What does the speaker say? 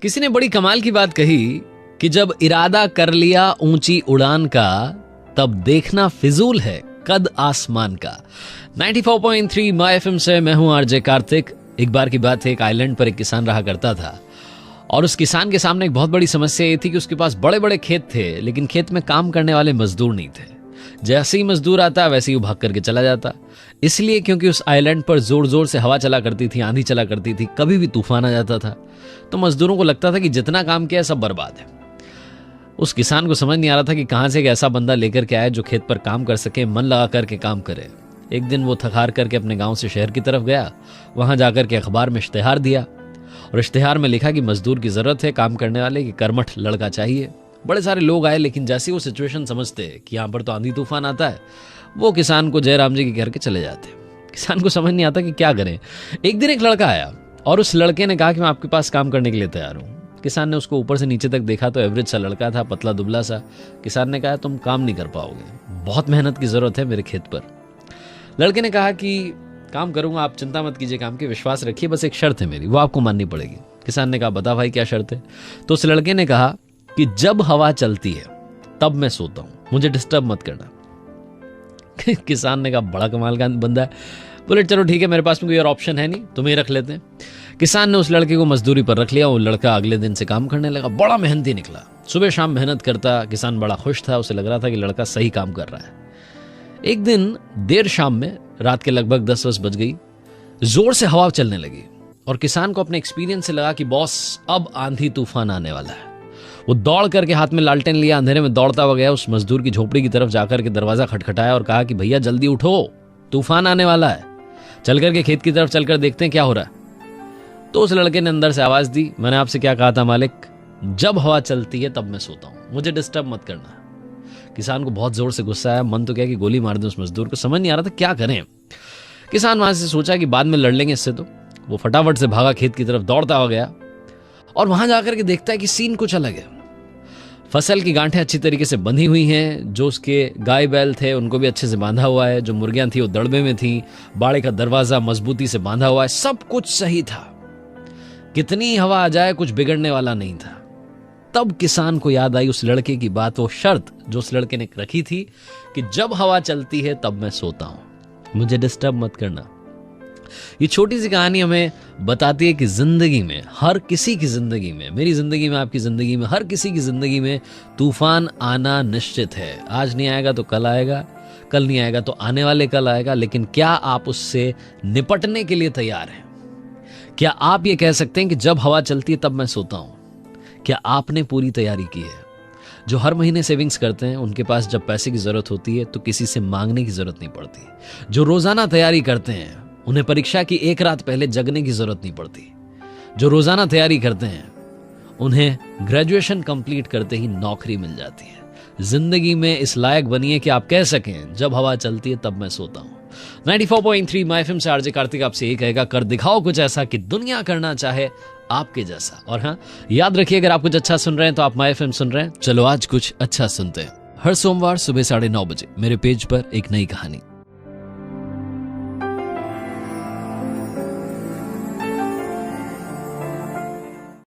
किसी ने बड़ी कमाल की बात कही कि जब इरादा कर लिया ऊंची उड़ान का, तब देखना फिजूल है कद आसमान का। 94.3 माय एफएम से मैं हूं आरजे कार्तिक। एक बार की बात है, एक आइलैंड पर एक किसान रहा करता था और उस किसान के सामने एक बहुत बड़ी समस्या ये थी कि उसके पास बड़े बड़े खेत थे, लेकिन खेत में काम करने वाले मजदूर नहीं थे। जैसे ही मजदूर आता वैसे ही वो भाग करके चला जाता। इसलिए क्योंकि उस आइलैंड पर जोर जोर से हवा चला करती थी, आंधी चला करती थी, कभी भी तूफान आ जाता था। तो मजदूरों को लगता था कि जितना काम किया सब बर्बाद है। उस किसान को समझ नहीं आ रहा था कि कहां से एक ऐसा बंदा लेकर के आए जो खेत पर काम कर सके, मन लगा करके काम करे। एक दिन वो थक हार करके अपने गांव से शहर की तरफ गया। वहां जाकर के अखबार में इश्तेहार दिया और इश्तेहार में लिखा कि मजदूर की जरूरत है, काम करने वाले की कर्मठ लड़का चाहिए। बड़े सारे लोग आए, लेकिन जैसे वो सिचुएशन समझते कि यहाँ पर तो आंधी तूफान आता है, वो किसान को जयराम जी के घर के चले जाते। किसान को समझ नहीं आता कि क्या करें। एक दिन एक लड़का आया और उस लड़के ने कहा कि मैं आपके पास काम करने के लिए तैयार हूँ। किसान ने उसको ऊपर से नीचे तक देखा तो एवरेज सा लड़का था, पतला दुबला सा। किसान ने कहा तुम काम नहीं कर पाओगे, बहुत मेहनत की जरूरत है मेरे खेत पर। लड़के ने कहा कि काम करूंगा, आप चिंता मत कीजिए, काम की विश्वास रखिए, बस एक शर्त है मेरी, वो आपको माननी पड़ेगी। किसान ने कहा बता भाई क्या शर्त है। तो उस लड़के ने कहा कि जब हवा चलती है तब मैं सोता हूं, मुझे डिस्टर्ब मत करना। किसान ने कहा बड़ा कमाल का बंदा है। बोले चलो ठीक है, मेरे पास में कोई और ऑप्शन है नहीं, तुम्हें रख लेते हैं। किसान ने उस लड़के को मजदूरी पर रख लिया। वो लड़का अगले दिन से काम करने लगा, बड़ा मेहनती निकला, सुबह शाम मेहनत करता। किसान बड़ा खुश था, उसे लग रहा था कि लड़का सही काम कर रहा है। एक दिन देर शाम में, रात के लगभग 10 बज गई, जोर से हवा चलने लगी और किसान को अपने एक्सपीरियंस से लगा कि बॉस अब आंधी तूफान आने वाला है। वो दौड़ करके हाथ में लालटेन लिया, अंधेरे में दौड़ता हुआ गया उस मजदूर की झोपड़ी की तरफ, जाकर के दरवाजा खटखटाया और कहा कि भैया जल्दी उठो, तूफान आने वाला है, चल करके खेत की तरफ चलकर देखते हैं क्या हो रहा है। तो उस लड़के ने अंदर से आवाज दी, मैंने आपसे क्या कहा था मालिक, जब हवा चलती है तब मैं सोता हूं, मुझे डिस्टर्ब मत करना। किसान को बहुत जोर से गुस्सा आया, मन तो क्या कि गोली मार दे उस मजदूर को, समझ नहीं आ रहा था क्या करें। किसान वहां से सोचा कि बाद में लड़ लेंगे इससे। तो वो फटाफट से भागा, खेत की तरफ दौड़ता हुआ गया और वहां जाकर के देखता है कि सीन कुछ अलग है। फसल की गांठें अच्छी तरीके से बंधी हुई हैं, जो उसके गाय बैल थे उनको भी अच्छे से बांधा हुआ है, जो मुर्गियां थी वो दड़बे में थी, बाड़े का दरवाजा मजबूती से बांधा हुआ है, सब कुछ सही था। कितनी हवा आ जाए कुछ बिगड़ने वाला नहीं था। तब किसान को याद आई उस लड़के की बात, वो शर्त जो उस लड़के ने रखी थी कि जब हवा चलती है तब मैं सोता हूं, मुझे डिस्टर्ब मत करना। ये छोटी सी कहानी हमें बताती है कि जिंदगी में, हर किसी की जिंदगी में, मेरी जिंदगी में, आपकी जिंदगी में, हर किसी की जिंदगी में तूफान आना निश्चित है। आज नहीं आएगा तो कल आएगा, कल नहीं आएगा तो आने वाले कल आएगा। लेकिन क्या आप उससे निपटने के लिए तैयार हैं? क्या आप ये कह सकते हैं कि जब हवा चलती है तब मैं सोता हूं? क्या आपने पूरी तैयारी की है? जो हर महीने सेविंग्स करते हैं, उनके पास जब पैसे की जरूरत होती है तो किसी से मांगने की जरूरत नहीं पड़ती। जो रोजाना तैयारी करते हैं, उन्हें परीक्षा की एक रात पहले जगने की जरूरत नहीं पड़ती। जो रोजाना तैयारी करते हैं, उन्हें ग्रेजुएशन कंप्लीट करते ही नौकरी मिल जाती है। जिंदगी में इस लायक बनिए कि आप कह सकें जब हवा चलती है तब मैं सोता हूं। 94.3 माय एफएम से आरजे कार्तिक आपसे ये कहेगा, कर दिखाओ कुछ ऐसा कि दुनिया करना चाहे आपके जैसा। और हाँ, याद रखिए अगर आप कुछ अच्छा सुन रहे हैं तो आप माय एफएम सुन रहे हैं। चलो आज कुछ अच्छा सुनते हैं। हर सोमवार सुबह 9:30 बजे मेरे पेज पर एक नई कहानी।